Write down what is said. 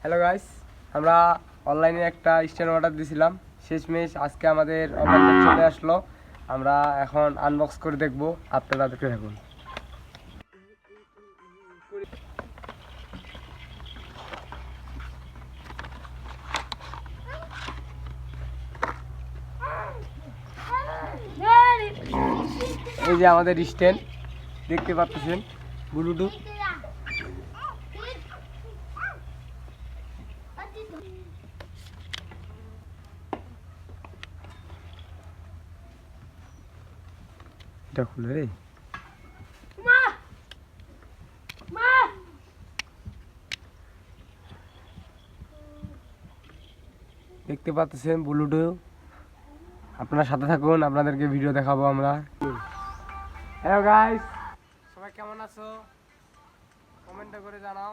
Hello guys, আমরা অনলাইনে একটা স্ট্যান্ড অর্ডার দিয়েছিলাম। শেষমেশ আজকে আমাদের অর্ডারটা চলে আসলো। আমরা এখন আনবক্স করে দেখব, আপনারা দেখতে থাকুন। এই যে আমাদের স্ট্যান্ড দেখতে পাচ্ছেন, ব্লুটুথ। এটা খুলে রে, দেখতে পাচ্ছেন ব্লুটুথ। আপনারা সাথে থাকুন, আপনাদেরকে ভিডিও দেখাবো আমরা। হ্যালো গাইস, সবাই কেমন আছো? কমেন্ট করে জানাও।